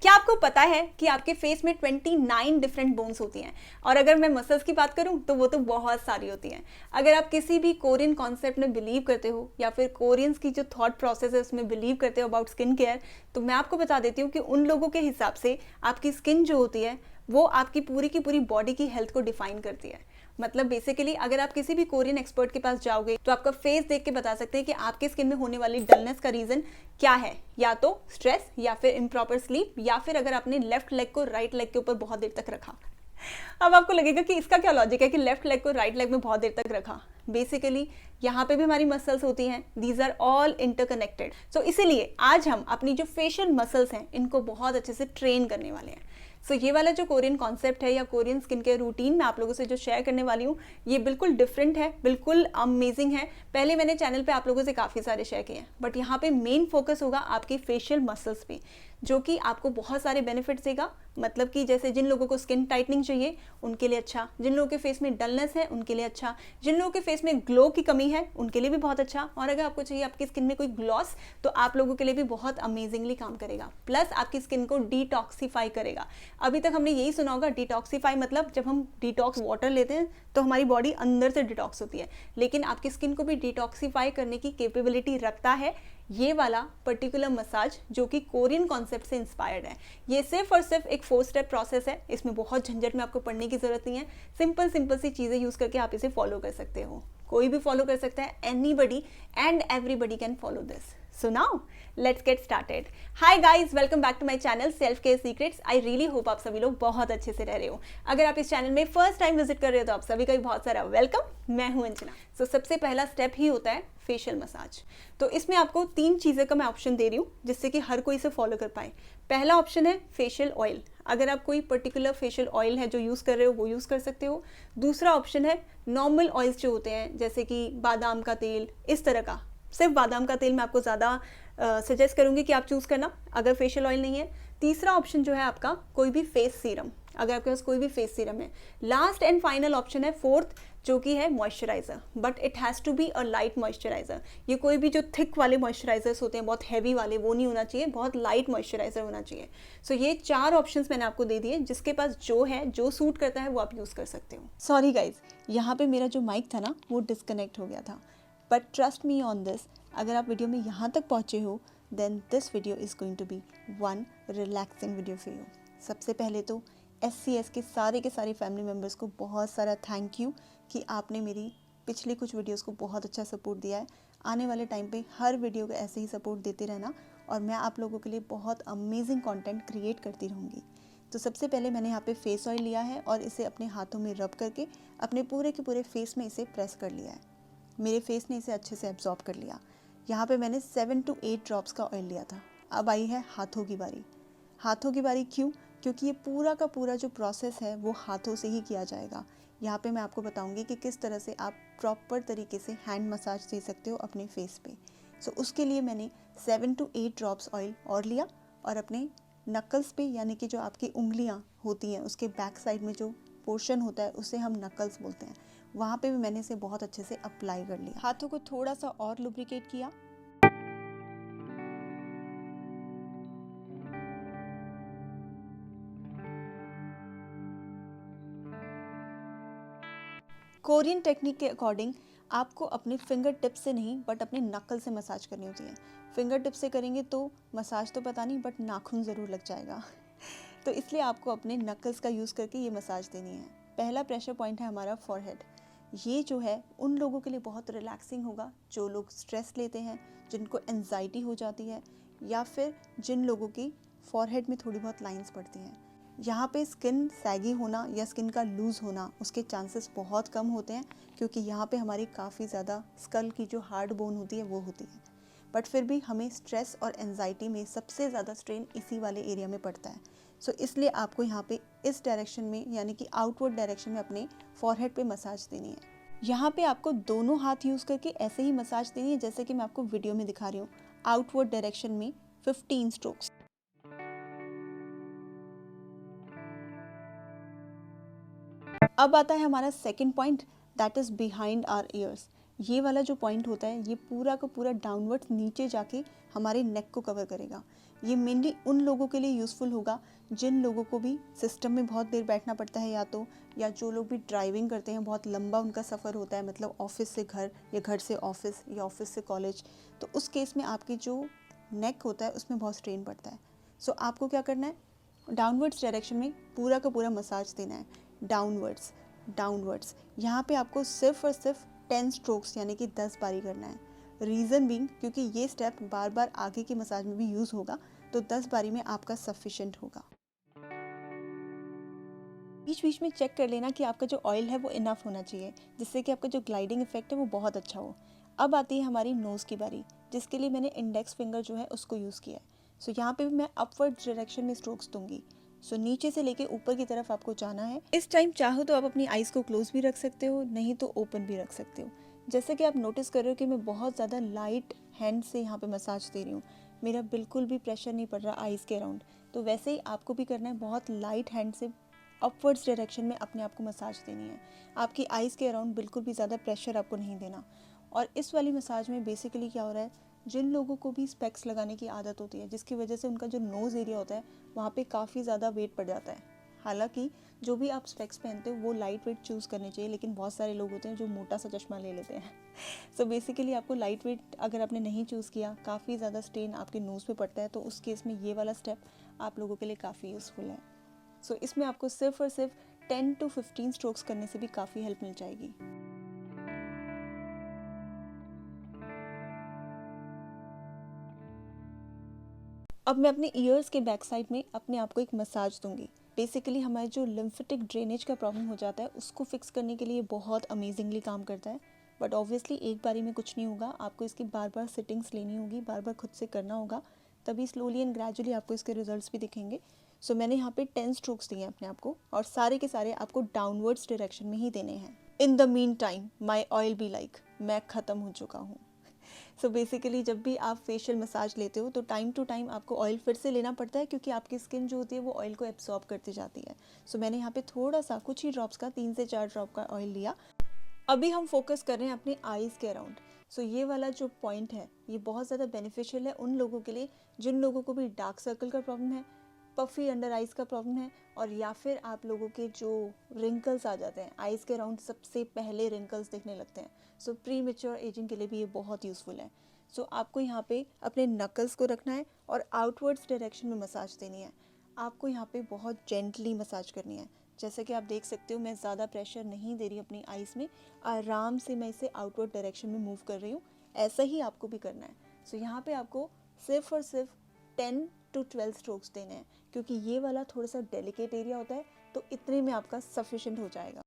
क्या आपको पता है कि आपके फेस में 29 डिफरेंट बोन्स होती हैं, और अगर मैं मसल्स की बात करूं तो वो तो बहुत सारी होती हैं। अगर आप किसी भी कोरियन कॉन्सेप्ट में बिलीव करते हो या फिर कोरियंस की जो थॉट प्रोसेस है उसमें बिलीव करते हो अबाउट स्किन केयर, तो मैं आपको बता देती हूँ कि उन लोगों के हिसाब से आपकी स्किन जो होती है वो आपकी पूरी की पूरी बॉडी की हेल्थ को डिफाइन करती है। मतलब बेसिकली अगर आप किसी भी कोरियन एक्सपर्ट के पास जाओगे तो आपका फेस देख के बता सकते हैं कि आपके स्किन में होने वाली डलनेस का रीजन क्या है, या तो स्ट्रेस या फिर इम्प्रॉपर स्लीप, या फिर अगर आपने लेफ्ट लेग को राइट लेग के ऊपर बहुत देर तक रखा। अब आपको लगेगा कि इसका क्या लॉजिक है कि लेफ्ट लेग को राइट लेग में बहुत देर तक रखा। बेसिकली यहाँ पे भी हमारी मसल्स होती हैं, दीज आर ऑल इंटरकनेक्टेड। सो इसीलिए आज हम अपनी जो फेशियल मसल्स हैं इनको बहुत अच्छे से ट्रेन करने वाले हैं। सो ये वाला जो कोरियन कॉन्सेप्ट है या कोरियन स्किन केयर रूटीन मैं आप लोगों से जो शेयर करने वाली हूँ ये बिल्कुल डिफरेंट है, बिल्कुल अमेजिंग है। पहले मैंने चैनल पे आप लोगों से काफ़ी सारे शेयर किए हैं, बट यहाँ पे मेन फोकस होगा आपकी फेशियल मसल्स पे, जो कि आपको बहुत सारे बेनिफिट्स देगा। मतलब कि जैसे जिन लोगों को स्किन टाइटनिंग चाहिए उनके लिए अच्छा, जिन लोगों के फेस में डलनेस है उनके लिए अच्छा, जिन लोगों के फेस में ग्लो की कमी है उनके लिए भी बहुत अच्छा, और अगर आपको चाहिए आपकी स्किन में कोई ग्लॉस तो आप लोगों के लिए भी बहुत अमेजिंगली काम करेगा। प्लस आपकी स्किन को डिटॉक्सीफाई करेगा। अभी तक हमने यही सुना होगा डिटॉक्सीफाई मतलब जब हम डिटॉक्स वाटर लेते हैं तो हमारी बॉडी अंदर से डिटॉक्स होती है, लेकिन आपकी स्किन को भी डिटॉक्सीफाई करने की कैपेबिलिटी रखता है ये वाला पर्टिकुलर मसाज, जो कि कोरियन कॉन्सेप्ट से इंस्पायर्ड है। ये सिर्फ और सिर्फ एक 4 स्टेप प्रोसेस है, इसमें बहुत झंझट में आपको पढ़ने की जरूरत नहीं है। सिंपल सिंपल सी चीज़ें यूज़ करके आप इसे फॉलो कर सकते हो, कोई भी फॉलो कर सकता है, anybody and everybody can follow this. So now let's get started. Hi guys, welcome back to my channel Self Care Secrets. I really hope आप सभी लोग बहुत अच्छे से रह रहे हो। अगर आप इस चैनल में फर्स्ट टाइम विजिट कर रहे हो तो आप सभी का भी बहुत सारा वेलकम। मैं हूं अंजना। So सबसे पहला स्टेप ही होता है फेशियल मसाज। तो इसमें आपको 3 चीज़ें का मैं ऑप्शन दे रही हूँ जिससे कि हर कोई इसे फॉलो कर पाए। पहला ऑप्शन है फेशियल ऑयल। अगर आप कोई पर्टिकुलर फेशियल ऑयल है जो यूज़ कर रहे हो वो यूज़ कर सकते हो। दूसरा ऑप्शन है नॉर्मल ऑयल्स जो होते हैं जैसे कि बादाम का तेल, इस तरह का। सिर्फ बादाम का तेल मैं आपको ज़्यादा सजेस्ट करूंगी कि आप चूज़ करना अगर फेशियल ऑयल नहीं है। तीसरा ऑप्शन जो है आपका कोई भी फेस सीरम, अगर आपके पास कोई भी फेस सीरम है। लास्ट एंड फाइनल ऑप्शन है फोर्थ, जो कि है moisturiser, but it has to be a light moisturiser. ये कोई भी जो थिक वाले मॉइस्चराइजर्स होते हैं बहुत हैवी वाले वो नहीं होना चाहिए, बहुत लाइट मॉइस्चराइज़र होना चाहिए। सो ये 4 ऑप्शंस मैंने आपको दे दिए, जिसके पास जो है जो सूट करता है वो आप यूज़ कर सकते हो। सॉरी गाइज, यहाँ पे मेरा जो माइक था ना वो डिस्कनेक्ट हो गया था, but trust me on this, अगर आप वीडियो में यहाँ तक पहुँचे हो then this video is going to be one relaxing video for you. सबसे पहले तो SCS के सारे फैमिली मेम्बर्स को बहुत सारा थैंक यू कि आपने मेरी पिछली कुछ वीडियोस को बहुत अच्छा सपोर्ट दिया है। आने वाले टाइम पे हर वीडियो को ऐसे ही सपोर्ट देते रहना और मैं आप लोगों के लिए बहुत अमेजिंग कंटेंट क्रिएट करती रहूँगी। तो सबसे पहले मैंने यहाँ पे फेस ऑयल लिया है और इसे अपने हाथों में रब करके अपने पूरे के पूरे फेस में इसे प्रेस कर लिया है। मेरे फेस ने इसे अच्छे से एब्जॉर्ब कर लिया। यहाँ पे मैंने 7 to 8 ड्रॉप्स का ऑयल लिया था। अब आई है हाथों की बारी। हाथों की बारी क्यों? क्योंकि ये पूरा का पूरा जो प्रोसेस है वो हाथों से ही किया जाएगा। यहाँ पे मैं आपको बताऊंगी कि किस तरह से आप प्रॉपर तरीके से हैंड मसाज दे सकते हो अपने फेस पे। सो उसके लिए मैंने 7 to 8 ड्रॉप्स ऑयल और लिया और अपने नकल्स पे, यानी कि जो आपकी उंगलियाँ होती हैं उसके बैक साइड में जो पोर्शन होता है उसे हम नकल्स बोलते हैं, वहाँ पे भी मैंने इसे बहुत अच्छे से अप्लाई कर लिया। हाथों को थोड़ा सा और लुब्रिकेट किया। कोरियन टेक्निक के अकॉर्डिंग आपको अपने फिंगर टिप से नहीं बट अपने नकल से मसाज करनी होती है। फिंगर टिप से करेंगे तो मसाज तो पता नहीं बट नाखून ज़रूर लग जाएगा तो इसलिए आपको अपने नकल्स का यूज़ करके ये मसाज देनी है। पहला प्रेशर पॉइंट है हमारा फॉरहेड। ये जो है उन लोगों के लिए बहुत रिलैक्सिंग होगा जो लोग स्ट्रेस लेते हैं, जिनको एंजाइटी हो जाती है, या फिर जिन लोगों की फॉरहेड में थोड़ी बहुत लाइंस पड़ती हैं। यहाँ पे स्किन सैगी होना या स्किन का लूज़ होना उसके चांसेस बहुत कम होते हैं, क्योंकि यहाँ पे हमारी काफ़ी ज़्यादा स्कल की जो हार्ड बोन होती है वो होती है। बट फिर भी हमें स्ट्रेस और एंजाइटी में सबसे ज़्यादा स्ट्रेन इसी वाले एरिया में पड़ता है। सो इसलिए आपको यहाँ पे इस डायरेक्शन में, यानी कि आउटवर्ड डायरेक्शन में अपने फॉरहेड पे मसाज देनी है। यहाँ पे आपको दोनों हाथ यूज़ करके ऐसे ही मसाज देनी है जैसे कि मैं आपको वीडियो में दिखा रही हूँ, आउटवर्ड डायरेक्शन में 15 स्ट्रोक्स। अब आता है हमारा second point, that is behind our ears. ये वाला जो पॉइंट होता है ये पूरा का पूरा डाउनवर्ड्स नीचे जाके हमारे नेक को कवर करेगा। ये मेनली उन लोगों के लिए यूज़फुल होगा जिन लोगों को भी सिस्टम में बहुत देर बैठना पड़ता है, या जो लोग भी ड्राइविंग करते हैं, बहुत लंबा उनका सफ़र होता है, मतलब ऑफिस से घर या घर से ऑफिस या ऑफिस से कॉलेज, तो उस केस में आपकी जो नेक होता है उसमें बहुत स्ट्रेन पड़ता है। सो आपको क्या करना है, डाउनवर्ड्स डायरेक्शन में पूरा का पूरा मसाज देना है, डाउनवर्ड्स डाउनवर्ड्स। यहाँ पे आपको सिर्फ और सिर्फ 10 स्ट्रोक्स यानी कि 10 बारी करना है। रीज़न बीइंग क्योंकि ये स्टेप बार बार आगे की मसाज में भी यूज़ होगा, तो 10 बारी में आपका सफिशिएंट होगा। बीच बीच में चेक कर लेना कि आपका जो ऑयल है वो इनफ होना चाहिए, जिससे कि आपका जो ग्लाइडिंग इफेक्ट है वो बहुत अच्छा हो। अब आती है हमारी नोज़ की बारी, जिसके लिए मैंने इंडेक्स फिंगर जो है उसको यूज़ किया है। सो यहाँ पे भी मैं अपवर्ड डायरेक्शन में स्ट्रोक्स दूंगी। सो नीचे से लेके ऊपर की तरफ आपको जाना है। इस टाइम चाहो तो आप अपनी आइज़ को क्लोज भी रख सकते हो, नहीं तो ओपन भी रख सकते हो। जैसे कि आप नोटिस कर रहे हो कि मैं बहुत ज़्यादा लाइट हैंड से यहाँ पे मसाज दे रही हूँ, मेरा बिल्कुल भी प्रेशर नहीं पड़ रहा आइज़ के अराउंड। तो वैसे ही आपको भी करना है, बहुत लाइट हैंड से अपवर्ड्स डायरेक्शन में अपने आप को मसाज देनी है। आपकी आइज़ के अराउंड बिल्कुल भी ज़्यादा प्रेशर आपको नहीं देना। और इस वाली मसाज में बेसिकली क्या हो रहा है, जिन लोगों को भी स्पेक्स लगाने की आदत होती है, जिसकी वजह से उनका जो नोज़ एरिया होता है वहाँ पे काफ़ी ज़्यादा वेट पड़ जाता है। हालांकि जो भी आप स्पेक्स पहनते हो वो लाइट वेट चूज़ करने चाहिए, लेकिन बहुत सारे लोग होते हैं जो मोटा सा चश्मा ले लेते हैं। सो बेसिकली आपको लाइट वेट अगर आपने नहीं चूज़ किया, काफ़ी ज़्यादा स्ट्रेन आपके नोज़ पे पड़ता है, तो उस केस में ये वाला स्टेप आप लोगों के लिए काफ़ी यूज़फुल है। सो इसमें आपको सिर्फ और सिर्फ 10 to 15 स्ट्रोक्स करने से भी काफ़ी हेल्प मिल जाएगी। अब मैं अपने ईयर्स के बैक साइड में अपने आप को एक मसाज दूंगी। बेसिकली हमारे जो लिम्फेटिक ड्रेनेज का प्रॉब्लम हो जाता है उसको फिक्स करने के लिए बहुत अमेजिंगली काम करता है। बट ऑब्वियसली एक बारी में कुछ नहीं होगा, आपको इसकी बार बार सिटिंग्स लेनी होगी, बार बार खुद से करना होगा, तभी स्लोली एंड ग्रेजुअली आपको इसके रिजल्ट्स भी दिखेंगे। सो मैंने यहाँ पे 10 स्ट्रोक्स दिए हैं अपने आप को, और सारे के सारे आपको डाउनवर्ड्स डायरेक्शन में ही देने हैं। In the mean time my oil be like, मैं ख़त्म हो चुका हूँ। सो बेसिकली जब भी आप फेशियल मसाज लेते हो तो टाइम टू टाइम आपको ऑयल फिर से लेना पड़ता है, क्योंकि आपकी स्किन जो होती है वो ऑयल को एब्सॉर्ब करती जाती है। सो मैंने यहाँ पे थोड़ा सा कुछ ही ड्रॉप्स का 3 से 4 ड्रॉप का ऑयल लिया। अभी हम फोकस कर रहे हैं अपने आईज़ के अराउंड। सो ये वाला जो पॉइंट है ये बहुत ज़्यादा बेनिफिशियल है उन लोगों के लिए जिन लोगों को भी डार्क सर्कल का प्रॉब्लम है, पफी अंडर आइज़ का प्रॉब्लम है, और या फिर आप लोगों के जो रिंकल्स आ जाते हैं आइज़ के अराउंड, सबसे पहले रिंकल्स दिखने लगते हैं। सो प्री मेच्योर एजिंग के लिए भी ये बहुत यूज़फुल है। सो आपको यहाँ पे अपने नकल्स को रखना है और आउटवर्ड्स डायरेक्शन में मसाज देनी है। आपको यहाँ पे बहुत जेंटली मसाज करनी है। जैसे कि आप देख सकते हो मैं ज़्यादा प्रेशर नहीं दे रही अपनी आइज़ में, आराम से मैं इसे आउटवर्ड डायरेक्शन में मूव कर रही हूँ। ऐसा ही आपको भी करना है। सो यहाँ पे आपको सिर्फ और सिर्फ 10 to 12 स्ट्रोक्स देने हैं, क्योंकि ये वाला थोड़ा सा डेलिकेट एरिया होता है, तो इतने में आपका सफिशिएंट हो जाएगा।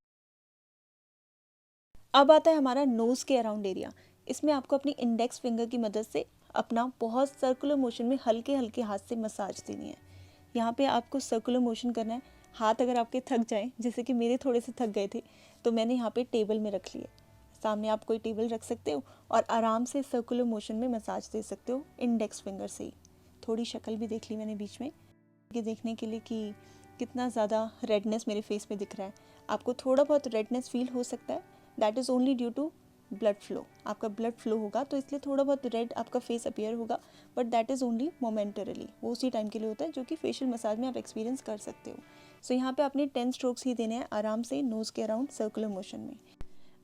अब आता है हमारा नोज़ के अराउंड एरिया। इसमें आपको अपनी इंडेक्स फिंगर की मदद से अपना बहुत सर्कुलर मोशन में हल्के हल्के हाथ से मसाज देनी है। यहाँ पे आपको सर्कुलर मोशन करना है। हाथ अगर आपके थक जाएं, जैसे कि मेरे थोड़े से थक गए थे, तो मैंने यहाँ पे टेबल में रख लिए। सामने आप कोई टेबल रख सकते हो और आराम से सर्कुलर मोशन में मसाज दे सकते हो इंडेक्स फिंगर से ही। थोड़ी शक्ल भी देख ली मैंने बीच में, कि देखने के लिए कि कितना ज़्यादा रेडनेस मेरे फेस में दिख रहा है। आपको थोड़ा बहुत रेडनेस फील हो सकता है, that is only due to blood flow. आपका ब्लड फ्लो होगा तो इसलिए थोड़ा बहुत रेड आपका फेस अपीयर होगा, but that is only momentarily, वो उसी टाइम के लिए होता है, जो कि फेशियल मसाज में आप एक्सपीरियंस कर सकते हो। सो यहाँ पे आपने 10 स्ट्रोक्स ही देने हैं आराम से नोज़ के अराउंड सर्कुलर मोशन में।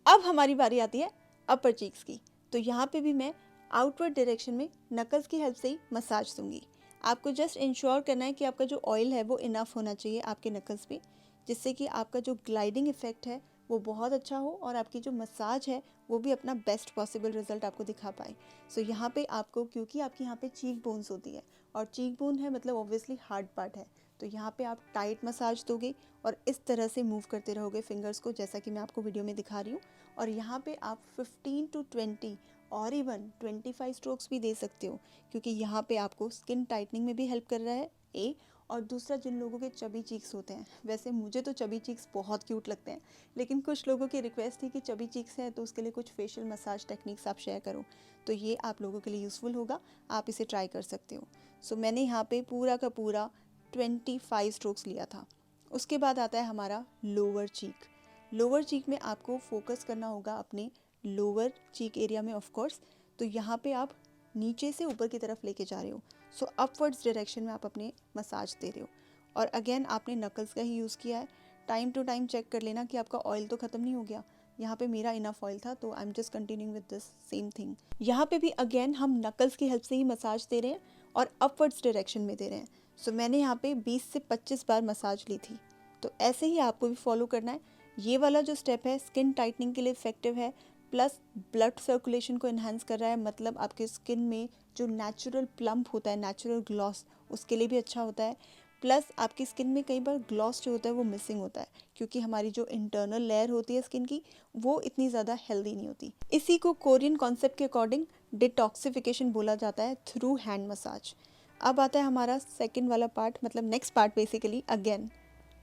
अब हमारी बारी आती है अपर चीक्स की। तो यहाँ पे भी मैं आउटवर्ड डायरेक्शन में नकल्स की हेल्प से ही मसाज दूंगी। आपको जस्ट इंश्योर करना है कि आपका जो ऑयल है वो इनफ होना चाहिए आपके नकल्स पे, जिससे कि आपका जो ग्लाइडिंग इफेक्ट है वो बहुत अच्छा हो और आपकी जो मसाज है वो भी अपना बेस्ट पॉसिबल रिजल्ट आपको दिखा पाए। सो यहाँ पे आपको, क्योंकि आपकी यहाँ पे चीक बोन्स होती है, और चीक बोन है मतलब ऑब्वियसली हार्ड पार्ट है, तो यहाँ पे आप टाइट मसाज दोगे और इस तरह से मूव करते रहोगे फिंगर्स को, जैसा कि मैं आपको वीडियो में दिखा रही हूँ। और यहाँ पे आप 15 to 20 और इवन 25 स्ट्रोक्स भी दे सकते हो, क्योंकि यहाँ पे आपको स्किन टाइटनिंग में भी हेल्प कर रहा है ए। और दूसरा, जिन लोगों के चबी चीक्स होते हैं, वैसे मुझे तो चबी चीक्स बहुत क्यूट लगते हैं, लेकिन कुछ लोगों की रिक्वेस्ट थी कि चबी चीक्स है तो उसके लिए कुछ फेशियल मसाज टेक्निक्स आप शेयर करो, तो ये आप लोगों के लिए यूज़फुल होगा, आप इसे ट्राई कर सकते हो। सो मैंने यहाँ पे पूरा का पूरा 25 स्ट्रोक्स लिया था। उसके बाद आता है हमारा लोअर चीक। लोअर चीक में आपको फोकस करना होगा अपने लोअर चीक एरिया में ऑफ कोर्स, तो यहाँ पे आप नीचे से ऊपर की तरफ लेके जा रहे हो, सो अपवर्ड्स डायरेक्शन में आप अपने मसाज दे रहे हो। और अगेन आपने नकल्स का ही यूज़ किया है। टाइम टू टाइम चेक कर लेना कि आपका ऑयल तो ख़त्म नहीं हो गया। यहाँ पे मेरा इनफ ऑयल था, तो I am just continuing with this same thing. यहाँ पे भी अगेन हम नकल्स की हेल्प से ही मसाज दे रहे हैं और अपवर्ड्स डायरेक्शन में दे रहे हैं। सो मैंने यहाँ पे 20 से 25 बार मसाज ली थी, तो ऐसे ही आपको भी फॉलो करना है। ये वाला जो स्टेप है स्किन टाइटनिंग के लिए इफेक्टिव है, प्लस ब्लड सर्कुलेशन को इन्हांस कर रहा है, मतलब आपके स्किन में जो नेचुरल प्लम्प होता है, नेचुरल ग्लॉस, उसके लिए भी अच्छा होता है। प्लस आपकी स्किन में कई बार ग्लॉस जो होता है वो मिसिंग होता है, क्योंकि हमारी जो इंटरनल लेयर होती है स्किन की वो इतनी ज़्यादा हेल्दी नहीं होती। इसी को कोरियन कॉन्सेप्ट के अकॉर्डिंग डिटॉक्सिफिकेशन बोला जाता है थ्रू हैंड मसाज। अब आता है हमारा सेकेंड वाला पार्ट, मतलब नेक्स्ट पार्ट बेसिकली अगेन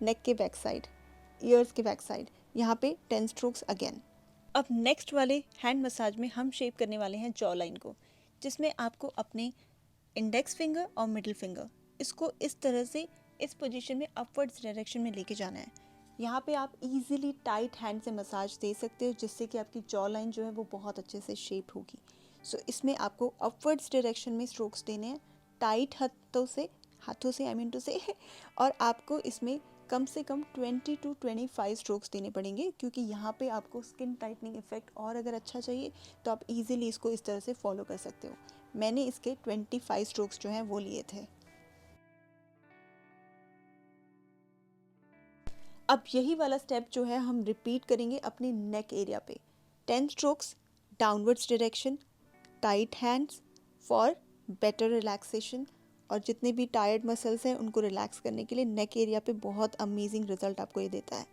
नेक के बैक साइड, ईयर्स के बैक साइड, यहाँ पे 10 स्ट्रोक्स अगेन। अब नेक्स्ट वाले हैंड मसाज में हम शेप करने वाले हैं जॉ लाइन को, जिसमें आपको अपने इंडेक्स फिंगर और मिडिल फिंगर इसको इस तरह से इस पोजीशन में अपवर्ड्स डायरेक्शन में लेके जाना है। यहाँ पे आप इजीली टाइट हैंड से मसाज दे सकते हो, जिससे कि आपकी जॉ लाइन जो है वो बहुत अच्छे से शेप होगी। सो इसमें आपको अपवर्ड्स डायरेक्शन में स्ट्रोक्स देने हैं टाइट हाथों से आई मीन टू से और आपको इसमें कम से कम 20 to 25 स्ट्रोक्स देने पड़ेंगे, क्योंकि यहाँ पे आपको स्किन टाइटनिंग इफेक्ट और अगर अच्छा चाहिए तो आप इजीली इसको इस तरह से फॉलो कर सकते हो। मैंने इसके 25 स्ट्रोक्स जो हैं वो लिए थे। अब यही वाला स्टेप जो है हम रिपीट करेंगे अपने नेक एरिया पे। 10 strokes downwards direction, tight hands for better relaxation, और जितने भी टायर्ड मसल्स हैं उनको रिलैक्स करने के लिए नेक एरिया पे बहुत अमेजिंग रिजल्ट आपको ये देता है।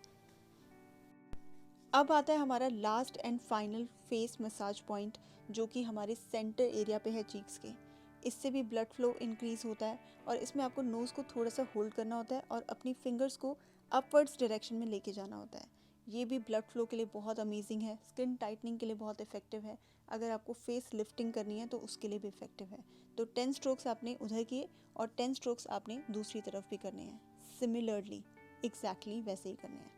अब आता है हमारा last and final face massage point, जो कि हमारे सेंटर एरिया पे है चीक्स के। इससे भी ब्लड फ्लो इंक्रीज होता है और इसमें आपको नोज़ को थोड़ा सा होल्ड करना होता है और अपनी फिंगर्स को अपवर्ड्स डायरेक्शन में लेके जाना होता है। ये भी ब्लड फ्लो के लिए बहुत अमेजिंग है, स्किन टाइटनिंग के लिए बहुत इफेक्टिव है, अगर आपको फेस लिफ्टिंग करनी है तो उसके लिए भी इफेक्टिव है। तो 10 स्ट्रोक्स आपने उधर किए और 10 स्ट्रोक्स आपने दूसरी तरफ भी करने हैं, सिमिलरली एग्जैक्टली वैसे ही करने हैं।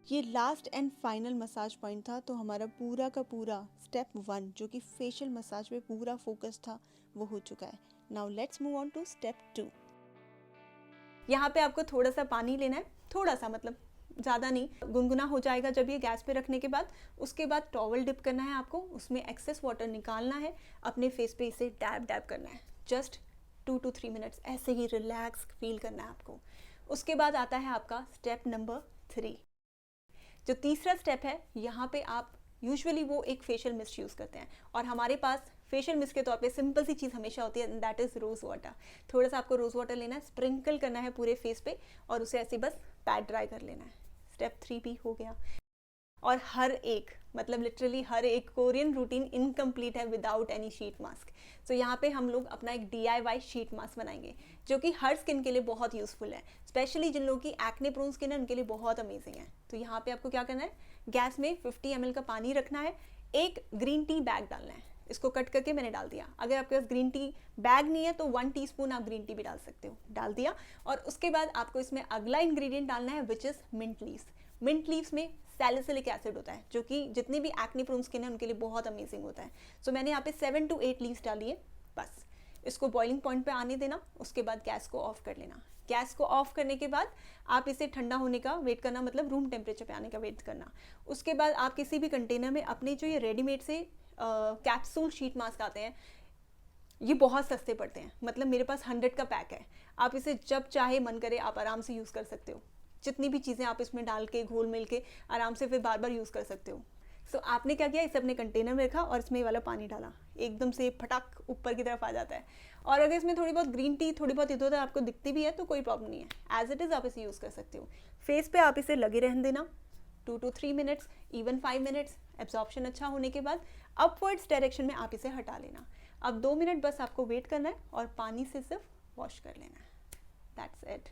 ये last and final massage point था, तो हमारा पूरा का पूरा स्टेप 1 जो कि फेशियल मसाज पे पूरा फोकस था वो हो चुका है। Now let's move on to step 2। यहाँ पे आपको थोड़ा सा पानी लेना है, थोड़ा सा मतलब ज़्यादा नहीं, गुनगुना हो जाएगा जब ये गैस पे रखने के बाद। उसके बाद टॉवल डिप करना है आपको, उसमें एक्सेस वाटर निकालना है, अपने फेस पे इसे डैब डैब करना है, जस्ट 2 to 3 मिनट्स ऐसे ही रिलैक्स फील करना है आपको। उसके बाद आता है आपका स्टेप नंबर 3। जो तीसरा स्टेप है, यहाँ पे आप यूजुअली वो एक फेशियल मिस्ट यूज़ करते हैं, और हमारे पास फेशियल मिस्ट के तौर पे सिंपल सी चीज़ हमेशा होती है, दैट इज़ रोज़ वाटर। थोड़ा सा आपको रोज़ वाटर लेना है, स्प्रिंकल करना है पूरे फेस पे और उसे ऐसे बस पैड ड्राई कर लेना है। स्टेप 3 भी हो गया। और हर एक मतलब लिटरली हर एक कोरियन रूटीन इनकम्प्लीट है विदाउट एनी शीट मास्क। सो यहाँ पे हम लोग अपना एक DIY शीट मास्क बनाएंगे, जो कि हर स्किन के लिए बहुत यूज़फुल है, स्पेशली जिन लोगों की एक्ने प्रोन स्किन है उनके लिए बहुत अमेजिंग है। तो यहाँ पे आपको क्या करना है, गैस में 50 ml का पानी रखना है, एक ग्रीन टी बैग डालना है, इसको कट करके मैंने डाल दिया। अगर आपके पास ग्रीन टी बैग नहीं है तो 1 टीस्पून आप ग्रीन टी भी डाल सकते हो, डाल दिया। और उसके बाद आपको इसमें अगला इंग्रेडिएंट डालना है, which is mint leaves. Mint leaves में सैलिसिलिक एसिड होता है, जो कि जितनी भी एक्ने प्रोन स्किन है उनके लिए बहुत अमेजिंग होता है। सो मैंने यहाँ पे 7 to 8 लीव्स डाली है। बस इसको बॉइलिंग पॉइंट पे आने देना, उसके बाद गैस को ऑफ कर लेना। गैस को ऑफ करने के बाद आप इसे ठंडा होने का वेट करना, मतलब रूम टेम्परेचर पे आने का वेट करना। उसके बाद आप किसी भी कंटेनर में अपने जो ये रेडीमेड से कैप्सूल शीट मास्क आते हैं, ये बहुत सस्ते पड़ते हैं, मतलब मेरे पास 100 का पैक है। आप इसे जब चाहे मन करे आप आराम से यूज़ कर सकते हो, जितनी भी चीज़ें आप इसमें डाल के घोल मिल के आराम से फिर बार बार यूज़ कर सकते हो। सो आपने क्या किया, इसे अपने कंटेनर में रखा और इसमें वाला पानी डाला, एकदम से फटाक ऊपर की तरफ आ जाता है। और अगर इसमें थोड़ी बहुत ग्रीन टी थोड़ी बहुत इधर उधर आपको दिखती भी है तो कोई प्रॉब्लम नहीं है, एज इट इज़ आप इसे यूज़ कर सकते हो। फेस पे आप इसे लगे रहने देना 2 to 3 minutes, even 5 minutes. Absorption अच्छा होने के बाद अपवर्ड्स डायरेक्शन में आप इसे हटा लेना। अब 2 मिनट बस आपको वेट करना है और पानी से सिर्फ वॉश कर लेना है, दैट्स इट।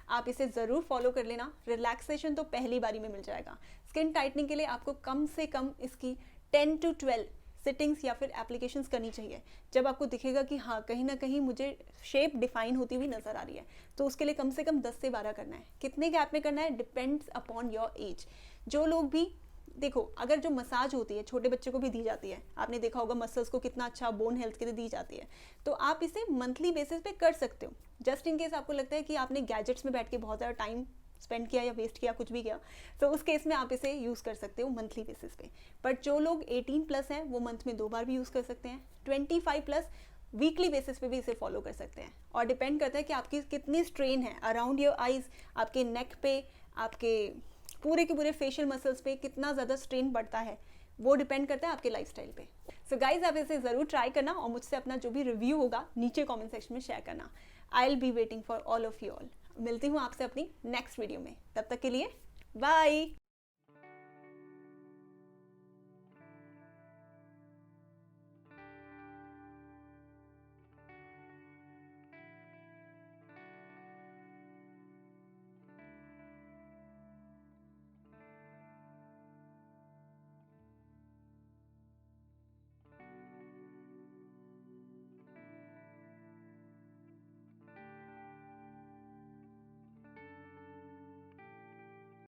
आप इसे ज़रूर फॉलो कर लेना, रिलैक्सेशन तो पहली बारी में मिल जाएगा। स्किन टाइटनिंग के लिए आपको कम से कम इसकी 10 to 12 सिटिंग्स या फिर एप्लीकेशंस करनी चाहिए। जब आपको दिखेगा कि हाँ कहीं ना कहीं मुझे शेप डिफाइन होती हुई नज़र आ रही है, तो उसके लिए कम से कम 10 से 12 करना है। कितने गैप में करना है डिपेंड्स अपॉन योर एज। जो लोग भी देखो, अगर जो मसाज होती है छोटे बच्चे को भी दी जाती है, आपने देखा होगा मसल्स को कितना अच्छा बोन हेल्थ के लिए दी जाती है, तो आप इसे मंथली बेसिस पे कर सकते हो। जस्ट इन केस आपको लगता है कि आपने गैजेट्स में बैठ के बहुत ज़्यादा टाइम स्पेंड किया या वेस्ट किया, कुछ भी किया, तो उस केस में आप इसे यूज़ कर सकते हो मंथली बेसिस पे। बट जो लोग 18+ हैं वो मंथ में 2 बार भी यूज़ कर सकते हैं। 25+ वीकली बेसिस पे भी इसे फॉलो कर सकते हैं। और डिपेंड करता है कि आपकी कितनी स्ट्रेन है अराउंड योर आइज़, आपके नेक पे, आपके पूरे के पूरे फेशियल मसल्स पे कितना ज़्यादा स्ट्रेन बढ़ता है, वो डिपेंड करता है आपके लाइफस्टाइल पे। सो गाइज, आप इसे ज़रूर ट्राई करना और मुझसे अपना जो भी रिव्यू होगा नीचे कमेंट सेक्शन में शेयर करना। I will be waiting for all of you all. मिलती हूँ आपसे अपनी नेक्स्ट वीडियो में, तब तक के लिए बाय।